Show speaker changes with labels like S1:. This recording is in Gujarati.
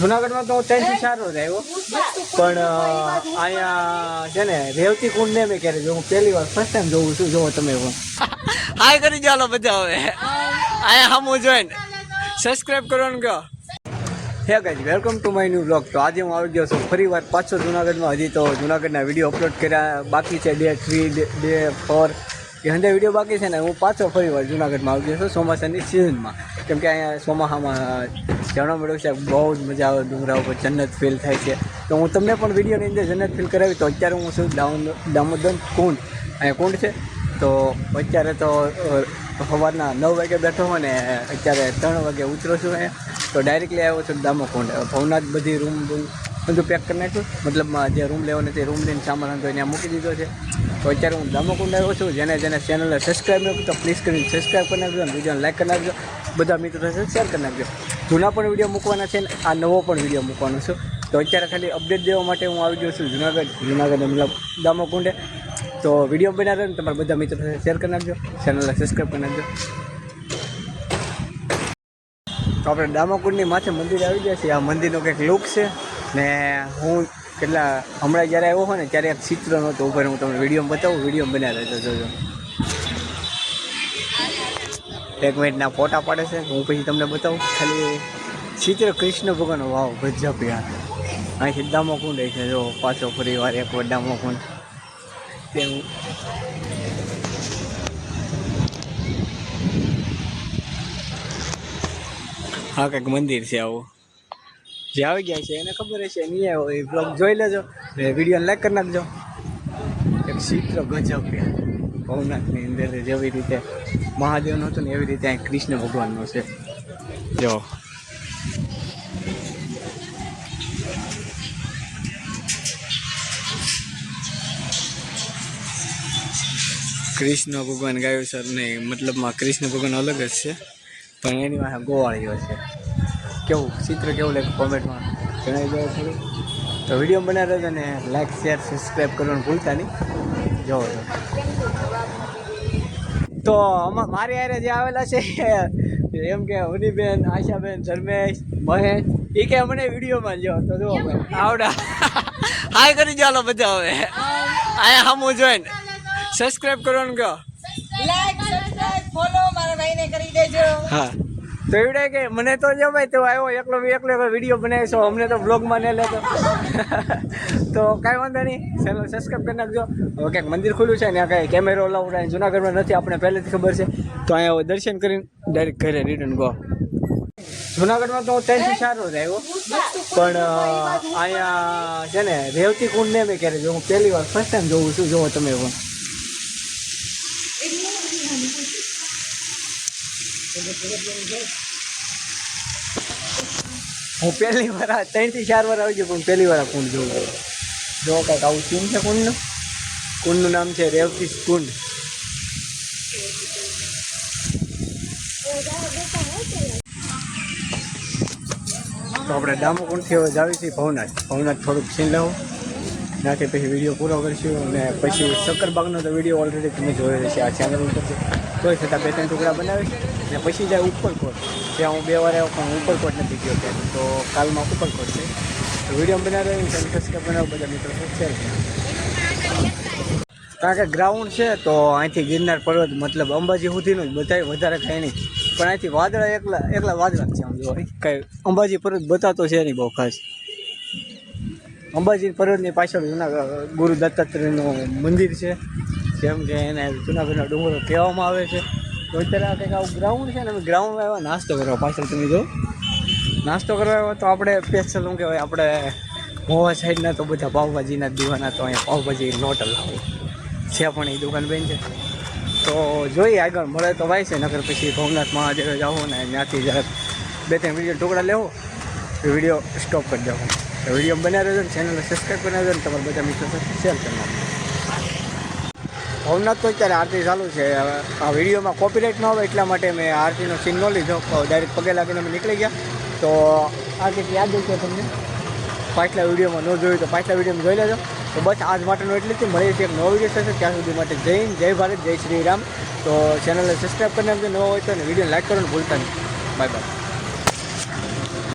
S1: જુનાગઢમાં તો હું 3 થી 4 રોજ આવ્યો, પણ અહીંયા છે ને રેવતી કુંડ ને મેં ક્યારે જોયું, હું પહેલી વાર ફર્સ્ટ ટાઈમ જોઉં છું. જોવો તમે પણ હાય કરી ચાલો બધા હવે અહીંયા હમું જોઈને સબસ્ક્રાઇબ કરવાનું કહો. Hey guys, welcome to my new blog. તો આજે હું આવી ગયો છું ફરી વાર પાછો જુનાગઢમાં. હજી તો જુનાગઢના વિડીયો અપલોડ કર્યા બાકી છે, ડે 3 ડે 4 એ હંડે વિડીયો બાકી છે ને. હું પાછો ફરી વાર જુનાગઢમાં આવી ગયો છું ચોમાસાની સિઝનમાં, કેમ કે અહીંયા ચોમાસામાં જાણવા મળ્યું છે બહુ જ મજા આવે, ડુંગરા ઉપર જન્નત ફીલ થાય છે. તો હું તમને પણ વિડીયોની અંદર જન્નત ફીલ કરાવી. તો અત્યારે હું છું દામોદર કુંડ, અહીંયા કુંડ છે. તો અત્યારે તો સવારના 9 વાગે બેઠો હોય ને અત્યારે 3 વાગે ઉતરો છું અહીંયા. તો ડાયરેક્ટલી આવ્યો છું દામોકુંડ. ભવનાથ બધી રૂમ બધું પેક કરી નાખ્યું, મતલબમાં જે રૂમ લેવાનો તે રૂમ લઈને સામાન તો ત્યાં મૂકી દીધો છે. તો અત્યારે હું દામોકુંડ આવ્યો છું. જેને ચેનલને સબસ્ક્રાઈબ ન તો પ્લીઝ કરીને સબસ્ક્રાઈબ કરી નાખજો અને વિડીયોને લાઈક કરી નાખજો, બધા મિત્રો સાથે શેર કરી નાખજો. જૂના પણ વિડીયો મૂકવાના છે ને આ નવો પણ વિડીયો મૂકવાનો છું. તો અત્યારે ખાલી અપડેટ દેવા માટે હું આવી ગયો છું જુનાગઢ મતલબ દામોકુંડે. તો વિડીયો બનાવે ને તમારા બધા મિત્રો સાથે શેર કરી નાખજો, ચેનલને સબસ્ક્રાઈબ કરી નાખજો. તો આપણે દામોકુંડની માથે મંદિર આવી ગયા છીએ. આ મંદિરનો કંઈક લુક છે ને. હું હમણાં જ્યારે આવ્યો હોય ને ત્યારે એક ચિત્ર નહોતો ઉપર, હું તમને વિડીયોમાં બતાવું, વિડીયો બનાવી રહેતો જોજો. 1 મિનિટના ફોટા પાડે છે, હું પછી તમને બતાવું. ખાલી ચિત્ર કૃષ્ણ ભગવાનનો વાવ ગજબ યાર. અહીંથી દામોકુંડ છે, જો પાછો ફરી વાર એક વાર દામોકુંડ. તેવું હા કંઈક મંદિર છે આવું. જે આવી ગયા છે એને ખબર હશે, નહીં આવ્યો એ બ્લોગ જોઈ લેજો, વિડીયોને લાઈક કરી નાખજો. એક ચિત્ર ગજબ ભવનાથની અંદર જેવી રીતે મહાદેવનું હતું ને એવી રીતે અહીં કૃષ્ણ ભગવાનનું છે. જો કૃષ્ણ ભગવાન ગાયું સર નહીં, મતલબમાં કૃષ્ણ ભગવાન અલગ જ છે, પણ એની પાસે ગોવાળીઓ છે. કેવું ચિત્ર કેવું લાગે કોમેન્ટમાં જણાવી દો થોડું. તો વિડીયો બનાવી રહેજો ને લાઈક શેર સબસ્ક્રાઈબ કરવાનું ભૂલતા નહીં. જોવો તો મારી હારે જે આવેલા છે એમ કે હનીબેન, આશાબેન, ધર્મેશ, મહેશ, એ કે મને વિડીયોમાં લ્યો. તો જુઓ આવડા હાય કરી ચાલો બધા હવે અહીંયા હમું જોઈને સબસ્ક્રાઈબ કરવાનું કહો.
S2: લાઈક સબસ્ક્રાઇબ ફોલો મારા ભાઈને કરી દેજો.
S1: હા તો એવડે કે મને તો જો ભાઈ તો આવ્યો એકલો વિડીયો બનાવીશો, અમને તો બ્લોગમાં નહીં લેતો. તો કાંઈ વાંધો નહીં, ચેનલ સબસ્ક્રાઈબ કરી નાખજો. હવે ક્યાંક મંદિર ખુલ્લું છે ને આ કાંઈ કેમેરો અલાઉડ જુનાગઢમાં નથી, આપણે પહેલેથી ખબર છે. તો અહીંયા દર્શન કરીને ડાયરેક્ટ ઘરે રિટર્ન ગો. જુનાગઢમાં તો હું 3 થી 4 રોજ આવ્યો, પણ અહીંયા છે ને રેવતી કુંડ ને મેં ક્યારે જોયું, હું પહેલી વાર ફર્સ્ટ ટાઈમ જોઉં છું. જોવો તમે પણ હું પહેલી વાર 3 થી 4 વાર આવી ગયો, પણ પહેલી વાર આ કુંડ જોઉં. જો કાંઈક આવું સીન છે કુંડનું. કુંડનું નામ છે રેવતી કુંડ. તો આપણે દામોકુંડથી હવે જાવી છીએ ભવનાથ. થોડુંક સીન લેવું, ત્યાંથી પછી વિડીયો પૂરો કરીશું. અને પછી શક્કરબાગનો તો વિડીયો ઓલરેડી તમે જોયો હશે આ ચેનલ ઉપર. તોય છતાં 2-3 ટુકડા બનાવીશ ને પછી જાય ઉપરકોટ. ત્યાં હું 2 વાર આવ્યો પણ ઉપરકોટ નથી ગયો ત્યાં. તો કાલમાં ઉપરકોટ છે. તો વિડીયો બનાવી સબસ્ક્રાઈબ બનાવો, બધા મિત્રો શેર કરો. કારણ કે ગ્રાઉન્ડ છે તો અહીંથી ગિરનાર પર્વત મતલબ અંબાજી સુધીનું જ બધા વધારે કાંઈ નહીં, પણ અહીંથી વાદળા એકલા વાદળા જ છે. આમ જો કાંઈ અંબાજી પર્વત બતાતો છે નહીં બહુ ખાસ. અંબાજી પર્વતની પાછળ ગુરુ દત્તાત્રેયનું મંદિર છે, જેમ કે એને જૂનાગઢના ડુંગરો કહેવામાં આવે છે. તો અત્યારે કંઈક આવું ગ્રાઉન્ડ છે ને, અમે ગ્રાઉન્ડમાં આવ્યા નાસ્તો કરવા. પાછળ તમે જો નાસ્તો કરવા આવ્યો તો આપણે સ્પેશિયલ શું કહેવાય, આપણે મોવા સાઈડના તો બધા પાવભાજીના જ દીવાના, તો અહીંયા પાવભાજી હોટલ છે પણ એ દુકાન બેન છે. તો જોઈએ આગળ મળે તો વાય છે, નકર પછી ભવનાથ મહાદેવ જાઓ ને ત્યાંથી જરાક 2-3 વિડીયો ટુકડા લેવો, વિડીયો સ્ટોપ કરી જાઓ. વિડીયો બનાવી રહેજો ને ચેનલને સબસ્ક્રાઈબ કરી દેજો ને તમારા બધા મિત્રો સાથે શેર કરી નાખો. ભવનાથ તો અત્યારે આરતી ચાલુ છે. આ વિડીયોમાં કોપીરાઇટ ન આવે એટલા માટે મેં આરતીનો સીન ન લીધો, ડાયરેક્ટ પગે લાગીને અમે નીકળી ગયા. તો આરતી યાદ છે તમને, પાછલા વિડીયોમાં ન જોયું તો પાછલા વિડીયોમાં જોઈ લેજો. તો બસ આજ માટેનું એટલું જ. મળીએ છીએ એક નવો વિડીયો સાથે, ત્યાં સુધી માટે જય હિન્દ, જય ભારત, જય શ્રી રામ. તો ચેનલને સબસ્ક્રાઈબ કરી નાખજો, નવો હોય તો, અને વિડીયોને લાઈક કરવાનું ભૂલતા નહીં. Bye bye.